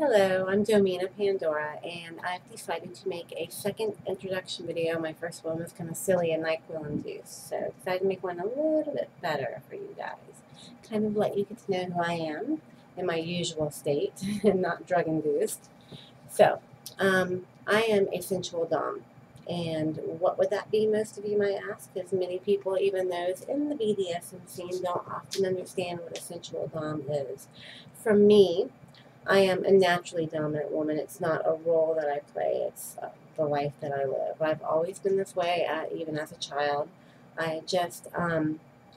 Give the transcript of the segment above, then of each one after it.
Hello, I'm Domina Pandora, and I've decided to make a second introduction video. My first one was kind of silly and NyQuil induced, so I decided to make one a little bit better for you guys. Kind of let you get to know who I am in my usual state and not drug induced. So, I am a sensual dom. And what would that be, most of you might ask, because many people, even those in the BDSM scene, don't often understand what a sensual dom is. For me, I am a naturally dominant woman. It's not a role that I play. It's the life that I live. I've always been this way, even as a child. I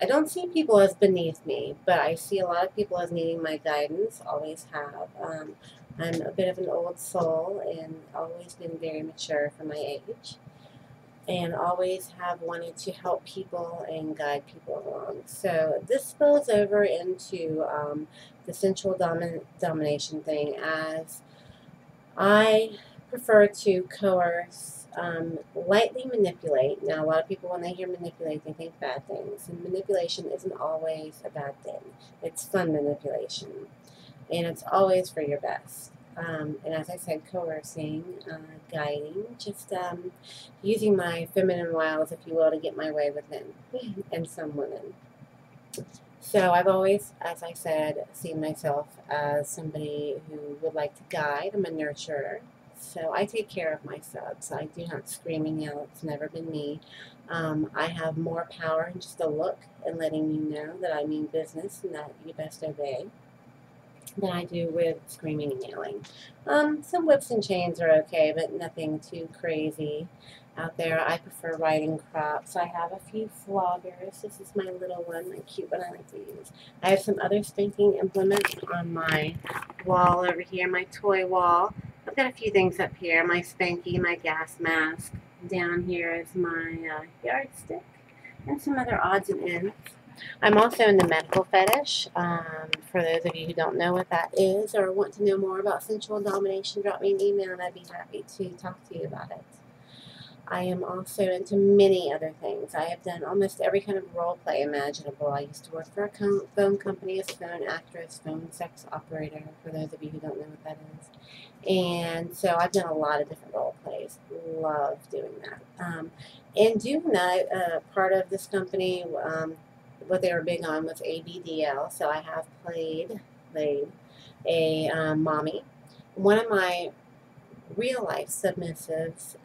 don't see people as beneath me, but I see a lot of people as needing my guidance. Always have. I'm a bit of an old soul and always been very mature for my age, and always have wanted to help people and guide people along. So this spills over into the sensual domination thing, as I prefer to coerce, lightly manipulate. Now, a lot of people, when they hear manipulate, they think bad things, and manipulation isn't always a bad thing. It's fun manipulation, and it's always for your best. And as I said, coercing, guiding, just using my feminine wiles, if you will, to get my way with men and some women. So I've always, as I said, seen myself as somebody who would like to guide. I'm a nurturer. So I take care of my subs. I do not scream and yell. It's never been me. I have more power in just a look and letting you know that I mean business and that you best obey than I do with screaming and yelling. Some whips and chains are okay, but nothing too crazy out there. I prefer riding crops. I have a few floggers. This is my little one, my cute one I like to use. I have some other spanking implements on my wall over here, my toy wall. I've got a few things up here, my spanky, my gas mask. Down here is my yardstick and some other odds and ends. I'm also in the medical fetish. For those of you who don't know what that is or want to know more about sensual domination, drop me an email and I'd be happy to talk to you about it. I am also into many other things. I have done almost every kind of role play imaginable. I used to work for a phone company as a phone actress, phone sex operator, for those of you who don't know what that is. And so I've done a lot of different role plays. Love doing that. And doing that, part of this company, what they were big on was ABDL, so I have played a mommy. One of my real life submissives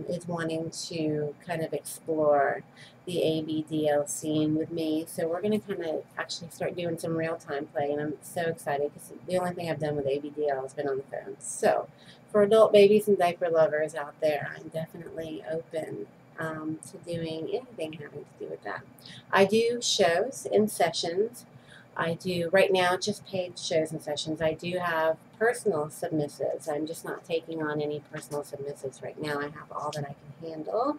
is wanting to kind of explore the ABDL scene with me, so we're going to kind of actually start doing some real time play, and I'm so excited because the only thing I've done with ABDL has been on the phone. So for adult babies and diaper lovers out there, I'm definitely open to doing anything having to do with that. I do shows and sessions. I do, right now, just paid shows and sessions. I do have personal submissives. I'm just not taking on any personal submissives right now. I have all that I can handle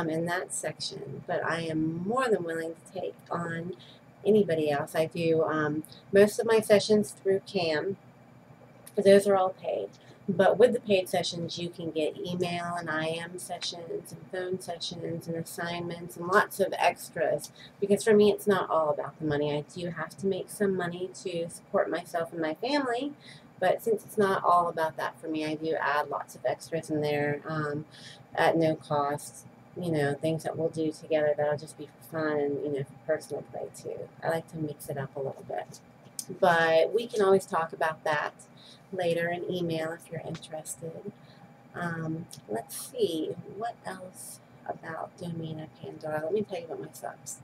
in that section, but I am more than willing to take on anybody else. I do most of my sessions through CAM. Those are all paid. But with the paid sessions, you can get email and IM sessions and phone sessions and assignments and lots of extras. Because for me, it's not all about the money. I do have to make some money to support myself and my family. But since it's not all about that for me, I do add lots of extras in there at no cost. You know, things that we'll do together that'll just be for fun and, you know, for personal play too. I like to mix it up a little bit. But we can always talk about that later in email if you're interested. Let's see, what else about Domina Pandora? Let me tell you about my subs.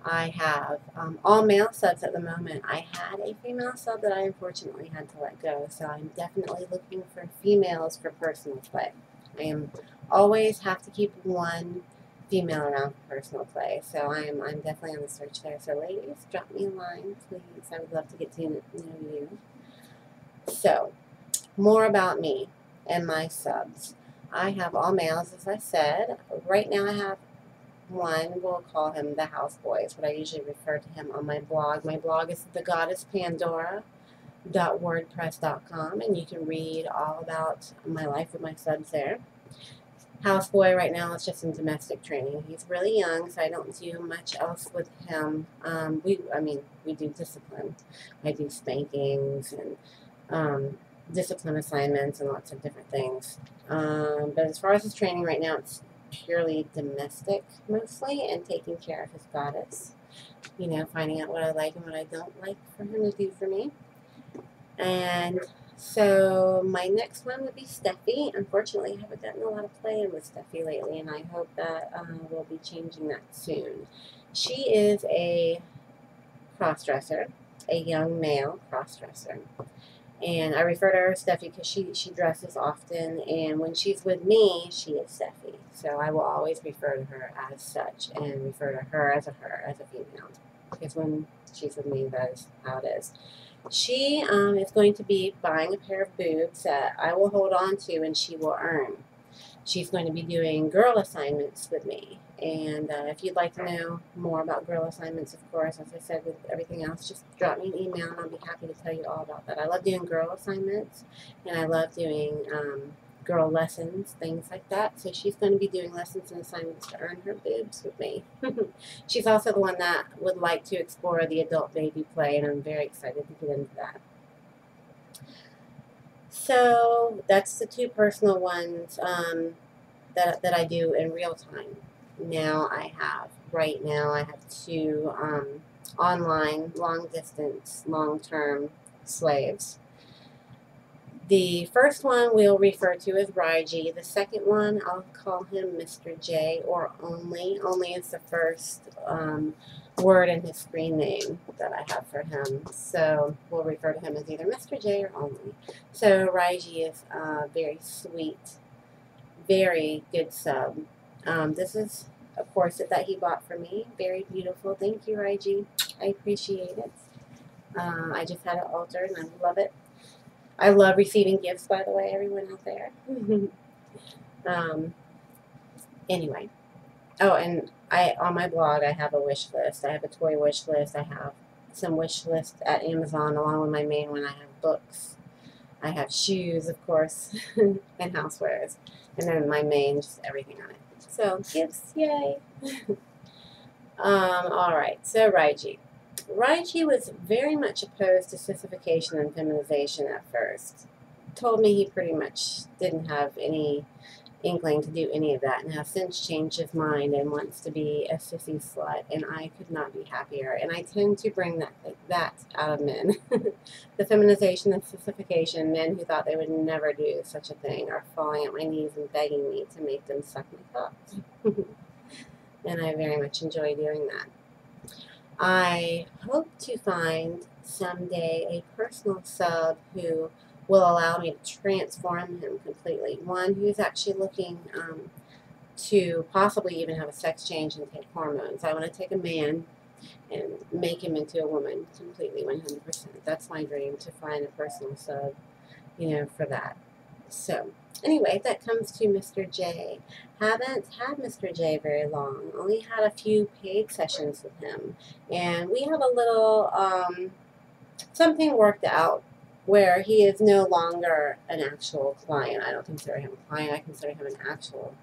I have all male subs at the moment. I had a female sub that I unfortunately had to let go, so I'm definitely looking for females for personal play. I am always have to keep one female around for personal play, so I'm definitely on the search there. So ladies, drop me a line, please. I would love to get to know you. So, more about me and my subs. I have all males, as I said. Right now I have one, we'll call him the houseboy, is what I usually refer to him on my blog. My blog is thegoddesspandora.wordpress.com, and you can read all about my life with my subs there. Houseboy right now is just in domestic training. He's really young, so I don't do much else with him. We do discipline. I do spankings and discipline assignments and lots of different things. But as far as his training right now, it's purely domestic mostly, and taking care of his goddess. You know, finding out what I like and what I don't like for him to do for me. And so my next one would be Steffi. Unfortunately, I haven't gotten a lot of play in with Steffi lately, and I hope that we'll be changing that soon. She is a cross-dresser, a young male cross-dresser. And I refer to her as Steffi because she dresses often, and when she's with me, she is Steffi. So I will always refer to her as such and refer to her, as a female. Because when she's with me, that is how it is. She is going to be buying a pair of boobs that I will hold on to and she will earn. She's going to be doing girl assignments with me. And if you'd like to know more about girl assignments, of course, as I said with everything else, just drop me an email and I'll be happy to tell you all about that. I love doing girl assignments and I love doing girl lessons, things like that. So she's going to be doing lessons and assignments to earn her boobs with me. She's also the one that would like to explore the adult baby play, and I'm very excited to get into that. So that's the two personal ones that I do in real time. Right now I have two online, long distance, long-term slaves. The first one we'll refer to as Raiji. The second one, I'll call him Mr. J, or Only. Only is the first word in his screen name that I have for him. So we'll refer to him as either Mr. J or Only. So Raiji is very sweet, very good sub. This is a corset that he bought for me. Very beautiful. Thank you, Raiji. I appreciate it. I just had it altered and I love it. I love receiving gifts, by the way, everyone out there. Anyway. Oh, and on my blog, I have a wish list. I have a toy wish list. I have some wish lists at Amazon, along with my main one. I have books. I have shoes, of course, and housewares. And then my main, just everything on it. So, gifts, yay. All right, so Raiji. Raiji was very much opposed to sissification and feminization at first. Told me he pretty much didn't have any inkling to do any of that, and has since changed his mind and wants to be a sissy slut, and I could not be happier. And I tend to bring that out of men. The feminization and sissification, men who thought they would never do such a thing are falling at my knees and begging me to make them suck my thoughts. And I very much enjoy doing that. I hope to find someday a personal sub who will allow me to transform him completely. One who's actually looking to possibly even have a sex change and take hormones. I want to take a man and make him into a woman completely, 100%. That's my dream, to find a personal sub, for that. So, anyway, that comes to Mr. J. Haven't had Mr. J very long. Only had a few paid sessions with him. And we have a little something worked out where he is no longer an actual client. I don't consider him a client. I consider him an actual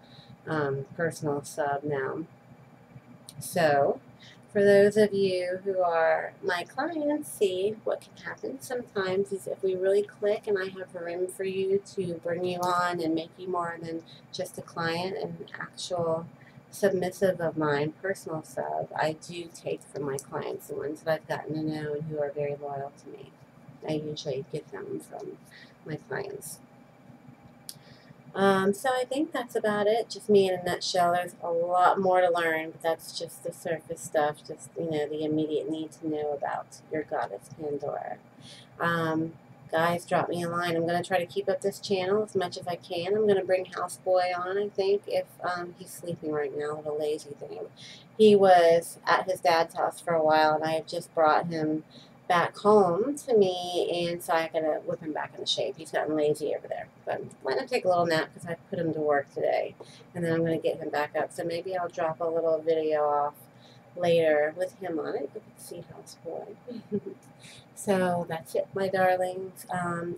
personal sub now. So, for those of you who are my clients, see what can happen sometimes is if we really click and I have room for you to bring you on and make you more than just a client and an actual submissive of mine, personal sub, I do take from my clients, the ones that I've gotten to know and who are very loyal to me. I usually get them from my clients. So I think that's about it. Just me in a nutshell. There's a lot more to learn, but that's just the surface stuff, just, the immediate need to know about your goddess Pandora. Guys, drop me a line. I'm going to try to keep up this channel as much as I can. I'm going to bring Houseboy on, I think, if he's sleeping right now, a little lazy thing. He was at his dad's house for a while, and I have just brought him back home to me, and so I gotta whip him back into shape. He's gotten lazy over there, but I'm going to take a little nap because I put him to work today, and then I'm going to get him back up. So maybe I'll drop a little video off later with him on it. You can see Houseboy. So that's it, my darlings.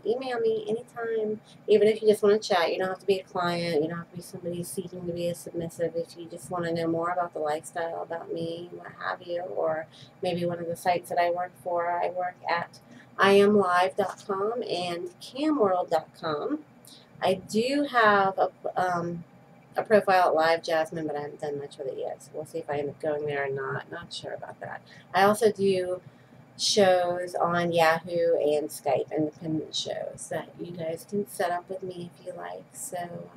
Email me anytime, even if you just want to chat. You don't have to be a client. You don't have to be somebody seeking to be a submissive. If you just want to know more about the lifestyle, about me, what have you, or maybe one of the sites that I work for. I work at IamLive.com and CamWorld.com. I do have a profile at Live Jasmine, but I haven't done much with it yet, so we'll see if I end up going there or not. Not sure about that. I also do shows on Yahoo and Skype, independent shows that you guys can set up with me if you like. So,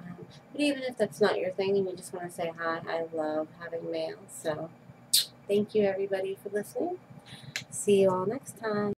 but even if that's not your thing and you just want to say hi, I love having mail. So, thank you everybody for listening. See you all next time.